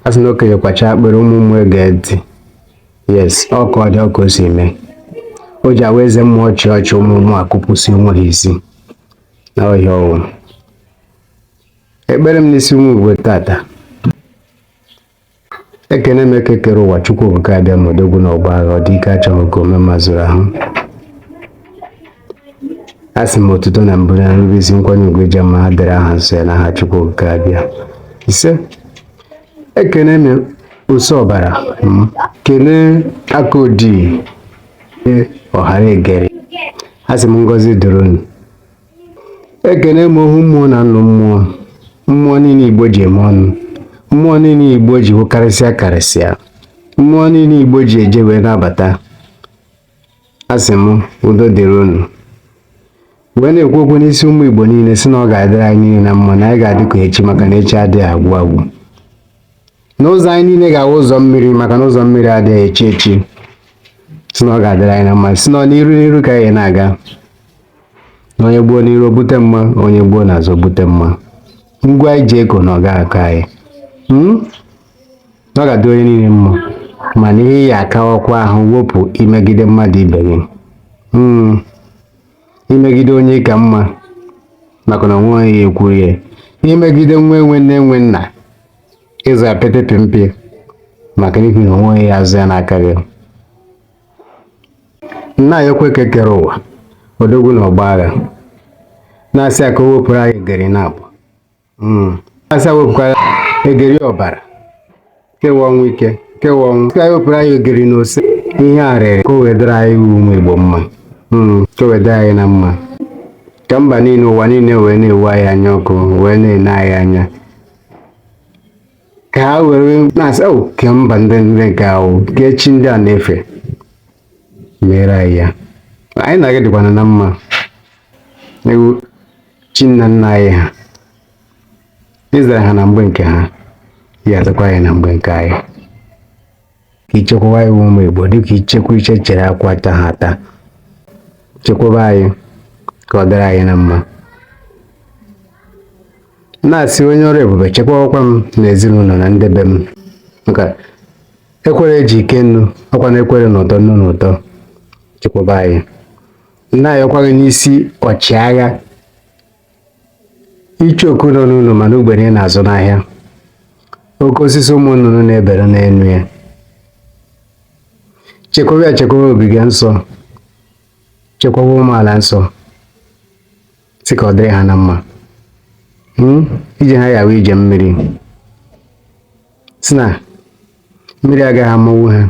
Asị na okenye kwacha akpịrị ụmụ mmụọ ege ntị. Yes, ọkụ ọ dị ọkụ o si mee. O ji awa eze mmụọ ọchị ọchị ụmụ mmụọ akụpụsị onwe ha isi na ọhịa ọwụ. Ekpere m n'isi ụmụ Igbo tata. Ekene m eke kere ụwa Chukwu okike abịa ma odogwu n'ọgbọ agha ọ dị ike achọghị ka ome mazụrụ ahụ. Asị m otuto na mbụ na nrube isi nkwanye ugwu ije ma ha dere aha nsọ ya n'aha Chukwu okike abịa. Ise. Ekene m ụsọ ọbara kene aka odi ọhara egere. Asị m ngọzi dịrị unu. Ekene m ohu mmụọ na nnụ mmụọ, mmụọ niile Igbo ji eme ọnụ, mmụọ niile Igbo ji karịsịa karịsịa, mmụọ niile Igbo ji eje wee nabata. Asị m udo dịrị unu. Wee na-ekwu okwu n'isi ụmụ Igbo niile sị na ọ ga-adịrị anyị niile na mma na anyị ga-adị ka echi maka na echi adịghị agwụ agwụ. N'ụzọ anyị niile ga-awụ ụzọ mmiri maka na ụzọ mmiri adịghị echi echi. Sị na ọ ga-adịrị anyị na mma, sị na n'iru n'iru ka anyị na-aga. Na onye gbuo n'iru bute mma, onye gbuo n'azụ bute mma. Ngwa anyị ji ego na ọ ga-akọ anyị. Ọ ga-adị onye niile mma mana ihe ya akawakwa ahụ wepụ imegide mmadụ ibe gị. Imegide onye ka mma maka na onwe onye ya ekwuru ya. Imegide nwa enwe nne enwe nna ịzụ ya pete pimpi maka n'ihi na onwe onye ya azụ ya n'aka gị. Nna ya ekwe ka kere ụwa odogwu n'ọgbọ agha na-asị ka o wepụrụ anyị egeri na-abụ. Na-asị wepụkwara egeri ọbara kewa ọnwụ ike kewa ọnwụ ka anyị wepụrụ anyị egeri na ose ihe arịrị ka o wedara anyị ụmụ Igbo mma, ka o wedara anyị na mma, ka mba niile ụwa niile wee na-ewu anyị anya ọkụ wee na-ene anyị anya, ka ha were na-asị ka mba ndị nke ahụ ka echi ndị a na-efe mere anyị ya. Anyị na-aga dịkwana na mma ewu chi nna nna anyị ha ịzara ha na mgbe nke ha ya azakwa anyị na mgbe nke anyị. Ka ichekwaba anyị ụmụ Igbo dịka ichekwa iche chere akwa ata ha ata. Chekwaba anyị ka ọ dịrị anyị na mma. Na-asị onye ọrụ ebube chekwawakwa m na ezinụlọ na ndebe m maka ekwere eji ike nnu ọkwa na ekwere n'ụtọ nnu n'ụtọ. Chekwaba anyị. Na-ayọkwa gị n'isi ọchịagha ichoku nọ n'ụlọ mana ugbene na-azụ n'ahịa, oke osisi ụmụ nnụnụ na-ebere n'elu ya. Chekwaba ya, chekwaba ogige nsọ, chekwaba ụmụala nsọ sị ka ọ dịrị ha na mma. Ije ha yawa ije mmiri sị na mmiri agaghị amanwu ha.